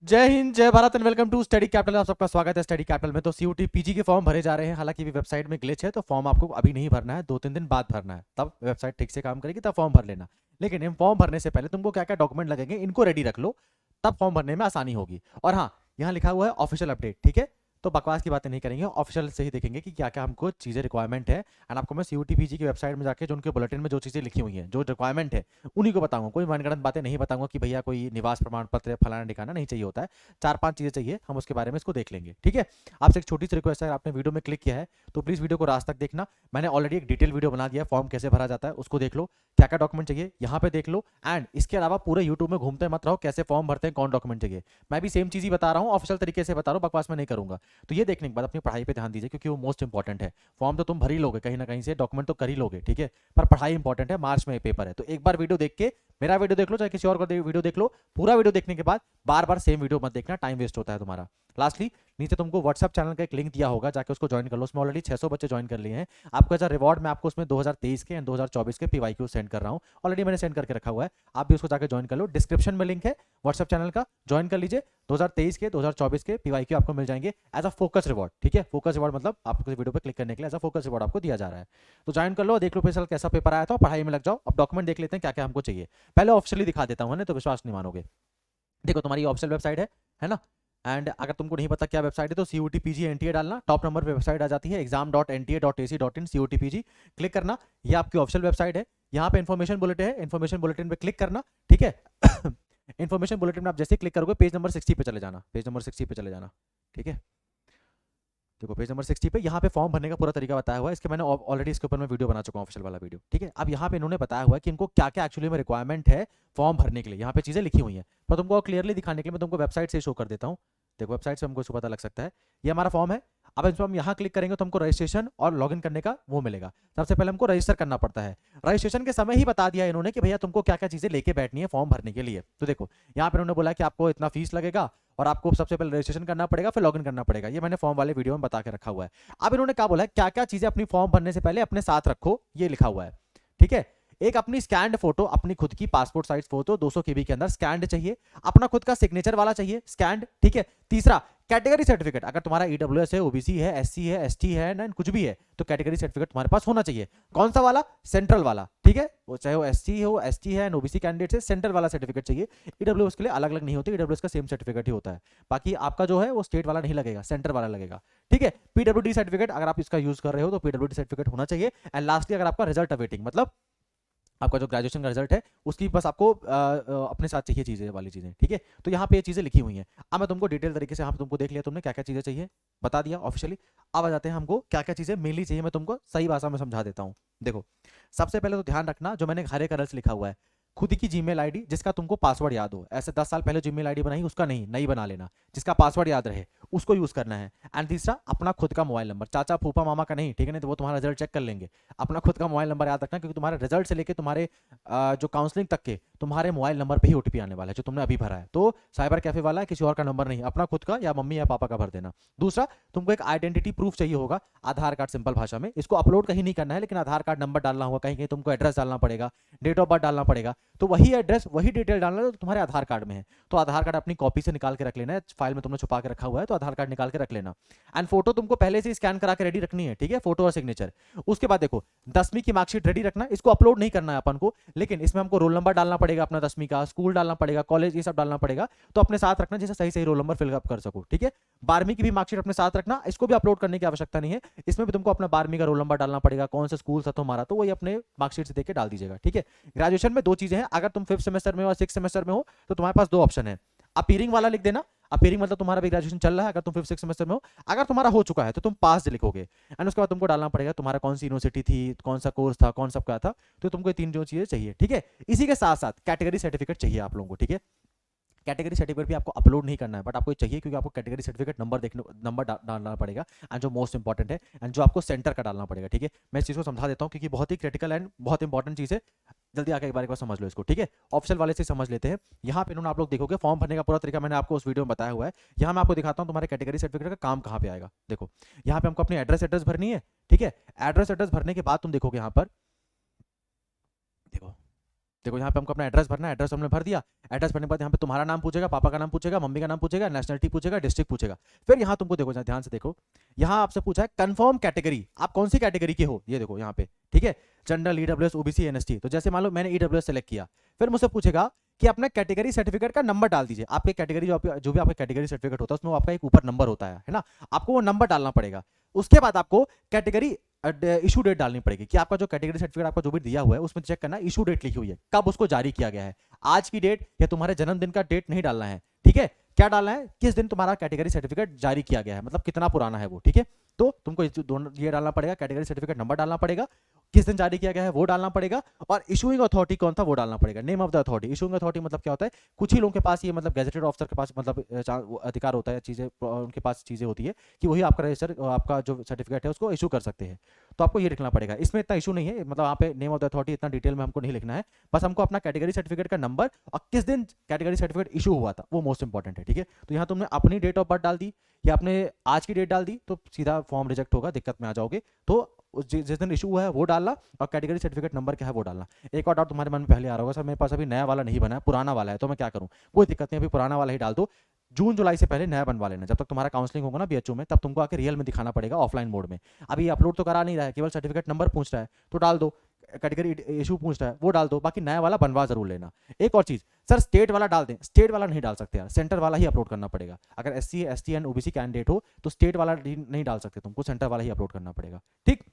जय Hind, Jai Bharat and welcome to Study Capital. आप सबका स्वागत है स्टडी कैपिटल में। तो सीयूटी पीजी के फॉर्म भरे जा रहे हैं। हालांकि भी वेबसाइट में ग्लिच है, तो फॉर्म आपको अभी नहीं भरना है, 2-3 दिन बाद भरना है। तब वेबसाइट ठीक से काम करेगी, तब फॉर्म भर लेना। लेकिन इन फॉर्म भरने से पहले तुमको क्या क्या डॉक्यूमेंट लगेंगे, इनको रेडी रख लो, तब फॉर्म भरने में आसानी होगी। और हाँ, यहाँ लिखा हुआ है ऑफिशियल अपडेट, ठीक है। तो बकवास की बातें नहीं करेंगे, ऑफिशियल से ही देखेंगे कि क्या क्या हमको चीज़ें रिक्वायरमेंट है। एंड आपको मैं सीयूटी पीजी की वेबसाइट में जाके जो उनके बुलेटिन में जो चीज़ें लिखी हुई हैं, जो रिक्वायरमेंट है, उन्हीं को बताऊंगा। कोई मनगढ़ंत बातें नहीं बताऊंगा कि भैया कोई निवास प्रमाण पत्र फलाना ठिकाना नहीं चाहिए होता है। 4-5 चीज़ें चाहिए, हम उसके बारे में इसको देख लेंगे, ठीक है। आपसे एक छोटी सी रिक्वेस्ट है, आपने वीडियो में क्लिक किया है तो प्लीज़ वीडियो को रात तक देखना। मैंने ऑलरेडी एक डिटेल वीडियो बना दिया है, फॉर्म कैसे भरा जाता है उसको देख लो, क्या क्या डॉक्यूमेंट चाहिए यहाँ पे देख लो। एंड इसके अलावा पूरे यूट्यूब में घूमते मत रहो, कैसे फॉर्म भरते हैं, कौन डॉक्यूमेंट चाहिए। मैं भी सेम चीज़ ही बता रहा हूँ, ऑफिशियल तरीके से बता रहा हूँ, बकवास में नहीं करूंगा। तो ये देखने के बाद अपनी पढ़ाई पे ध्यान दीजिए, क्योंकि वो मोस्ट इंपॉर्टेंट है। फॉर्म तो तुम भर ही लोगे कहीं ना कहीं से, डॉक्यूमेंट तो कर ही लोगे, ठीक है। पर पढ़ाई इंपॉर्टेंट है, मार्च में पेपर है। तो एक बार वीडियो देख के, मेरा वीडियो देख लो चाहे किसी और का वीडियो देख लो, पूरा वीडियो देखने के बाद बार बार सेम वीडियो मत देखना, टाइम वेस्ट होता है तुम्हारा। लास्टली, नीचे तुमको व्हाट्सएप चैनल का एक लिंक दिया होगा, जाके उसको ज्वाइन कर लो। उसमें ऑलरेडी 600 बच्चे ज्वाइन कर लिए हैं। आपको एज अ रिवॉर्ड मैं आपको उसमें 2023 के एंड 2024 के पीवाईक्यू सेंड कर रहा हूँ। ऑलरेडी मैंने सेंड करके रखा हुआ है, आप भी उसको जाकर ज्वाइन कर लो। डिस्क्रिप्शन में लिंक है व्हाट्सएप चैनल का, ज्वाइन कर लीजिए। 2023 के 2024 के पीवाईक्यू आपको मिल जाएंगे एज अ फोकस रिवॉर्ड, ठीक है। फोकस रिवॉर्ड मतलब आपको वीडियो पर क्लिक करने के लिए एज अ फोकस रिवॉर्ड आपको दिया जा रहा है। तो ज्वाइन कर लो, देख लो फिर कैसा पेपर आया था, पढ़ाई में लग जाओ। अब डॉक्यूमेंट देख लेते हैं क्या क्या हमको चाहिए। पहले ऑफिशियली दिखा देता हूँ, तो विश्वास नहीं मानोगे। देखो, तुम्हारी ऑफिशियल वेबसाइट है ना। एंड अगर तुमको नहीं पता क्या वेबसाइट है, तो C U T P G N T A डालना, टॉप नंबर पे वेबसाइट आ जाती है exam.nta.ac.in CUTPG, क्लिक करना। ये आपकी ऑफिशियल वेबसाइट है। यहाँ पे इन्फॉर्मेशन बुलेटिन है, इन्फॉर्मेशन बुलेटिन पे क्लिक करना, ठीक है। इन्फॉर्मेशन बुलेटिन में आप जैसे क्लिक करोगे, पेज नंबर 60 पे चले जाना, पेज नंबर 60 पे चले जाना, ठीक है। देखो पेज नंबर 60 पे यहाँ पे फॉर्म भरने का पूरा तरीका बताया हुआ है। इसके मैंने ऑलरेडी इसके ऊपर मैं वीडियो बना चुका हूँ, ऑफिशियल वाला वीडियो, ठीक है। अब यहाँ पे इन्होंने बताया हुआ है कि इनको क्या क्या एक्चुअली में रिक्वायरमेंट है फॉर्म भरने के लिए। यहाँ पे चीजें लिखी हुई हैं, पर तुमको क्लियरली दिखाने के लिए मैं तुमको वेबसाइट से शो कर देता हूँ। देखो वेबसाइट से हमको इसको पता लग सकता है। ये हमारा फॉर्म है। अब इसमें हम यहाँ क्लिक करेंगे तो हमको रजिस्ट्रेशन और लॉगिन करने का वो मिलेगा। सबसे पहले हमको रजिस्टर करना पड़ता है। रजिस्ट्रेशन के समय ही बता दिया इन्होंने कि भैया तुमको क्या क्या चीजें लेके बैठनी है फॉर्म भरने के लिए। तो देखो यहाँ पे उन्होंने बोला कि आपको इतना फीस लगेगा, और आपको सबसे पहले रजिस्ट्रेशन करना पड़ेगा, फिर लॉगिन करना पड़ेगा। ये मैंने फॉर्म वाले वीडियो में बता के रखा हुआ है। अब इन्होंने क्या बोला है, क्या क्या चीजें अपनी फॉर्म भरने से पहले अपने साथ रखो, ये लिखा हुआ है, ठीक है। एक अपनी स्कैंड फोटो, अपनी खुद की पासपोर्ट साइज फोटो 200 केबी के अंदर स्कैंड चाहिए। अपना खुद का सिग्नेचर वाला चाहिए स्कैंड, ठीक है। तीसरा, कैटेगरी सर्टिफिकेट, अगर तुम्हारा ईडब्ल्यूएस है, ओबीसी है, एससी है, एसटी है ना, कुछ भी है, तो कैटेगरी सर्टिफिकेट तुम्हारे पास होना चाहिए। कौन सा वाला? सेंट्रल वाला, ठीक है। वो चाहे वो एससी हो, एसटी है, ओबीसी कैंडिडेट है, सेंट्रल वाला सर्टिफिकेट चाहिए। ईडब्ल्यूएस के लिए अलग अलग नहीं होती, ईडब्ल्यूएस का सेम सर्टिफिकेट ही होता है। बाकी आपका जो है वो स्टेट वाला नहीं लगेगा, सेंटर वाला लगेगा, ठीक है। पीडब्ल्यूडी सर्टिफिकेट, अगर आप इसका यूज कर रहे हो तो पीडब्ल्यूडी सर्टिफिकेट होना चाहिए। एंड लास्टली, अगर आपका रिजल्ट अवेटिंग, मतलब आपका जो ग्रेजुएशन का रिजल्ट है, उसकी बस आपको अपने साथ चाहिए चीजें वाली चीजें, ठीक है। तो यहाँ पे ये चीजें लिखी हुई हैं। अब मैं तुमको डिटेल तरीके से, यहाँ पे तुमको देख लिया तुमने क्या क्या चीजें चाहिए, बता दिया ऑफिशियली। अब आ जाते हैं हमको क्या क्या चीजें मेनली चाहिए, मैं तुमको सही भाषा में समझा देता हूँ। देखो, सबसे पहले तो ध्यान रखना, जो मैंने हरे कलर से लिखा हुआ है, खुद की जीमेल आईडी जिसका तुमको पासवर्ड याद हो। ऐसे 10 साल पहले जीमेल आईडी बनाई उसका नहीं, नई बना लेना, जिसका पासवर्ड याद रहे उसको यूज करना है। एंड तीसरा, अपना खुद का मोबाइल नंबर, चाचा फूफा मामा का नहीं, ठीक है, नहीं तो वो तुम्हारा रिजल्ट चेक कर लेंगे। अपना खुद का मोबाइल नंबर याद रखना, क्योंकि तुम्हारे रिजल्ट से लेके तुम्हारे जो काउंसलिंग तक के तुम्हारे मोबाइल नंबर पे ही ओटीपी आने वाला है, जो तुमने अभी भरा है। तो साइबर कैफे वाला है, किसी और का नंबर नहीं, अपना खुद का या मम्मी या पापा का भर देना। दूसरा, तुमको एक आइडेंटिटी प्रूफ चाहिए होगा, आधार कार्ड, सिंपल भाषा में। इसको अपलोड कहीं नहीं करना है, लेकिन आधार कार्ड नंबर डालना होगा, कहीं कहीं तुमको एड्रेस डालना पड़ेगा, डेट ऑफ बर्थ डालना पड़ेगा। तो वही एड्रेस वही डिटेल डालना है जो तुम्हारे आधार कार्ड में है। तो आधार कार्ड अपनी कॉपी से निकाल के रख लेना है, फाइल में तुमने छुपा के रखा हुआ है, तो आधार कार्ड निकाल के रख लेना। एंड फोटो तुमको पहले से स्कैन करा के रेडी रखनी है, ठीक है, फोटो और सिग्नेचर। उसके बाद देखो, 10वीं की मार्कशीट रेडी रखना, इसको अपलोड नहीं करना है अपन को, लेकिन इसमें हमको रोल नंबर डालना पड़ेगा अपना 10वीं का, स्कूल डालना पड़ेगा, कॉलेज, ये सब डालना पड़ेगा। तो अपने साथ रखना, जैसे सही सही रोल नंबर फिलअप कर सको, ठीक है। 12वीं की भी मार्कशीट अपने साथ रखना, इसको भी अपलोड करने की आवश्यकता नहीं है। इसमें भी तुमको अपना 12वीं का रोल नंबर डालना पड़ेगा, कौन सा स्कूल था तुम्हारा, तो वही अपने मार्कशीट से देख के डाल दीजिएगा, ठीक है। ग्रेजुएशन में दो चीजें हैं, अगर तुम 5th सेमेस्टर में हो और 6th सेमेस्टर में हो, तो तुम्हारे पास दो ऑप्शन है। अपीयरिंग वाला लिख देना, अपीयरिंग मतलब तुम्हारा भी ग्रेजुएशन चल रहा है, अगर तुम 5th 6th सेमेस्टर में हो। अगर तुम्हारा हो चुका है तो तुम पास लिखोगे। एंड उसके बाद तुमको डालना पड़ेगा तुम्हारा कौन सी यूनिवर्सिटी थी, कौन सा कोर्स था, कौन सब का था। तो तुमको ये तीन जो चीजें चाहिए, ठीक है। इसी के साथ साथ कैटेगरी सर्टिफिकेट चाहिए आप लोगों को, ठीक है। कैटेगरी सर्टिफिकेट भी आपको अपलोड नहीं करना है, बट आपको ये चाहिए, क्योंकि आपको कैटेगरी सर्टिफिकेट नंबर देखने, नंबर डालना पड़ेगा। एंड जो मोस्ट इंपॉर्टेंट है, एंड जो आपको सेंटर का डालना पड़ेगा, ठीक है। मैं इस चीज़ को समझा देता हूँ, क्योंकि बहुत ही क्रिटिकल एंड बहुत इंपॉर्टेंट चीज़ है। जल्दी आके एक बार समझ लो इसको, ठीक है। ऑप्शनल वाले से समझ लेते हैं। यहाँ पे इन्होंने, आप लोग देखोगे, फॉर्म भरने का पूरा तरीका मैंने आपको उस वीडियो में बताया हुआ है। यहाँ मैं आपको दिखाता हूँ तुम्हारे कैटेगरी सर्टिफिकेट का काम कहाँ पे आएगा। देखो, यहाँ पे हमको अपनी एड्रेस भरनी है, ठीक है। एड्रेस भरने के बाद तुम देखोगे यहाँ पर, देखो देखो यहाँ पे हमको अपना एड्रेस भरना है, एड्रेस हमने भर दिया। एड्रेस भरने के बाद यहाँ पे तुम्हारा नाम पूछेगा, पापा का नाम पूछेगा, मम्मी का नाम पूछेगा, नेशनलिटी पूछेगा, डिस्ट्रिक्ट पूछेगा। फिर यहाँ तुमको देखो, ध्यान से देखो, यहाँ आपसे पूछा है कंफर्म कैटेगरी, आप कौन सी कैटेगरी के हो, ये देखो यहाँ पे, ठीक है, जनरल, ईडब्ल्यूएस, ओबीसी, एनएसटी। तो जैसे मान लो मैंने ईडब्ल्यूएस सेलेक्ट किया, फिर मुझसे पूछेगा कि अपना कैटेगरी सर्टिफिकेट का नंबर डाल दीजिए। आपके कैटेगरी जो भी आपका कैटेगरी सर्टिफिकेट होता है उसमें आपका एक ऊपर नंबर होता है ना, आपको वो नंबर डालना पड़ेगा। उसके बाद आपको कैटेगरी इशू डेट डालनी पड़ेगी कि आपका जो कैटेगरी सर्टिफिकेट आपका जो भी दिया हुआ है उसमें चेक करना इशू डेट लिखी हुई है, कब उसको जारी किया गया है, आज की डेट या तुम्हारे जन्मदिन का डेट नहीं डालना है, ठीक है। क्या डालना है, किस दिन तुम्हारा कैटेगरी सर्टिफिकेट जारी किया गया है, मतलब कितना पुराना है वो, ठीक है। तो तुमको ये डालना पड़ेगा, कैटेगरी सर्टिफिकेट नंबर डालना पड़ेगा, किस दिन जारी किया गया है वो डालना पड़ेगा, और इशूइंग अथॉरिटी कौन था वो डालना पड़ेगा, name of the authority. Issuing authority मतलब क्या होता है, कुछ ही लोगों के पास ये, मतलब गैजेटेड ऑफिसर के पास मतलब अधिकार होता है, चीजें उनके पास चीजें होती है कि वही आपका रजिस्टर, आपका जो सर्टिफिकेट है उसको इशू कर सकते हैं। तो आपको ये लिखना पड़ेगा, इसमें इतना इशू नहीं है, मतलब यहाँ पे नेम ऑफ द अथॉरिटी इतना डिटेल में हमको नहीं लिखना है, बस हमको अपना कैटेगरी सर्टिफिकेट का नंबर और किस दिन कैटेगरी सर्टिफिकेट इशू हुआ था वो मोस्ट इंपॉर्टेंट है, ठीक है। तो यहाँ तुमने अपनी डेट ऑफ बर्थ डाल दी या अपने आज की डेट डाल दी तो सीधा फॉर्म रिजेक्ट होगा, दिक्कत में आ जाओगे। तो जिस दिन इशू हुआ है वो डालना और कैटेगरी सर्टिफिकेट नंबर क्या है वो डालना। एक और डाउट तुम्हारे मन में पहले आ रहा होगा, सर मेरे पास अभी नया वाला नहीं बना है, पुराना वाला है, तो मैं क्या करूं। कोई दिक्कत नहीं, अभी पुराना वाला ही डाल दो, जून जुलाई से पहले नया बनवा लेना। जब तक तुम्हारा काउंसलिंग होगा ना बीएचओ में, तब तुमको आके रियल में दिखाना पड़ेगा ऑफलाइन मोड में। अभी अपलोड तो करा नहीं रहा है, केवल सर्टिफिकेट नंबर पूछ रहा है तो डाल दो, कैटेगरी इशू पूछ रहा है वो डाल दो, बाकी नया वाला बनवा जरूर लेना। एक और चीज, सर स्टेट वाला डाल दें, स्टेट वाला नहीं डाल सकते यार, सेंटर वाला ही अपलोड करना पड़ेगा। अगर SC, ST and OBC candidate हो तो स्टेट वाला नहीं डाल सकते, तुमको सेंटर वाला ही अपलोड करना पड़ेगा, ठीक।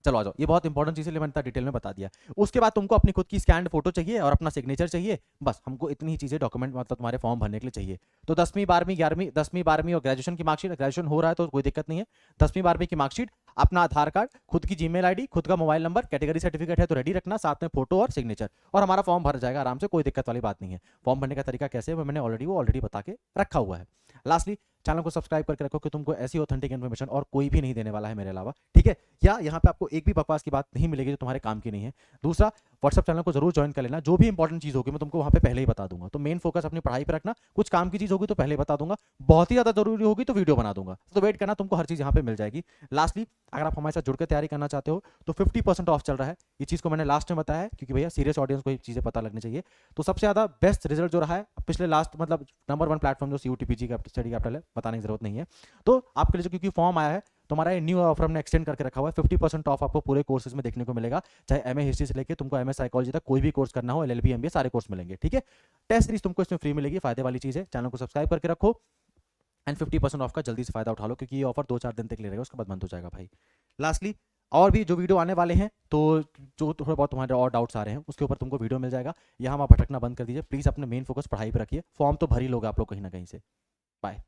चलो आ जाओ, ये बहुत इंपॉर्टेंट चीज है, मैंने डिटेल में बता दिया। उसके बाद तुमको अपनी खुद की स्कैन फोटो चाहिए और अपना सिग्नेचर चाहिए, बस हमको इतनी ही चीजें डॉक्यूमेंट मतलब तुम्हारे फॉर्म भरने के लिए चाहिए। तो 10वीं 12वीं 11वीं 10वीं 12वीं और ग्रेजुएशन की मार्कशीट, ग्रेजुएशन हो रहा है तो कोई दिक्कत नहीं है, 10वीं 12वीं की मार्कशीट, अपना आधार कार्ड, खुद की जीमेल आईडी, खुद का मोबाइल नंबर, कैटेगरी सर्टिफिकेट है तो रेडी रखना, साथ में फोटो और सिग्नेचर, और हमारा फॉर्म भर जाएगा आराम से, कोई दिक्कत वाली बात नहीं है। फॉर्म भरने का तरीका कैसे है मैंने ऑलरेडी बता के रखा हुआ है। लास्टली चैनल को सब्सक्राइब करके रखो कि तुमको ऐसी ऑथेंटिक इन्फॉर्मेशन और कोई भी नहीं देने वाला है मेरे अलावा, ठीक है। या यहाँ पे आपको एक भी बकवास की बात नहीं मिलेगी जो तुम्हारे काम की नहीं है। दूसरा, व्हाट्सअप चैनल को जरूर ज्वाइन कर लेना, जो भी इंपॉर्टेंट चीज होगी मैं तुमको वहाँ पे पहले ही बता दूंगा। तो मेन फोकस अपनी पढ़ाई पर रखना, कुछ काम की चीज होगी तो पहले ही बता दूंगा, बहुत ही ज्यादा जरूरी होगी तो वीडियो बना दूंगा, तो वेट करना, तुमको हर चीज यहाँ पे मिल जाएगी। लास्टली, अगर आप हमारे साथ जुड़ के तैयारी करना चाहते हो तो 50% ऑफ चल रहा है, ये चीज को मैंने लास्ट में बताया है क्योंकि भैया सीरियस ऑडियंस को ये चीजें पता लगनी चाहिए। तो सबसे ज्यादा बेस्ट रिजल्ट जो रहा है पिछले लास्ट मतलब नंबर 1 प्लेटफॉर्म जो सीयूटी पीजी का स्टडी कैपिटल है, बताने की जरूरत नहीं है। तो आपके लिए क्योंकि फॉर्म आया है तो हमारा ये न्यू ऑफर हमने एक्सटेंड करके रखा हुआ है, 50% ऑफ आपको पूरे कोर्सेज में देखने को मिलेगा, चाहे एमए हिस्ट्री से लेके तुमको एमए साइकोलॉजी तक कोई भी कोर्स करना हो, एलएलबी एमबीए सारे कोर्स मिलेंगे, ठीक है। टेस्ट सीरीज तुमको इसमें फ्री मिलेगी, फायदे वाली चीज है। चैनल को सब्सक्राइब करके रखो एंड 50% ऑफ का जल्दी से फायदा उठा लो क्योंकि ये ऑफर 2-4 दिन तक ले रहेगा, उसके बाद बंद हो जाएगा भाई। लास्टली, और भी जो वीडियो आने वाले हैं तो जो थोड़े बहुत तुम्हारे और डाउट्स आ रहे हैं उसके ऊपर तुमको वीडियो मिल जाएगा। यहाँ आप भटकना बंद कर दीजिए प्लीज, अपने मेन फोकस पढ़ाई पर रखिए, फॉर्म तो भर ही लोगे आप लोग कहीं ना कहीं से। बाय।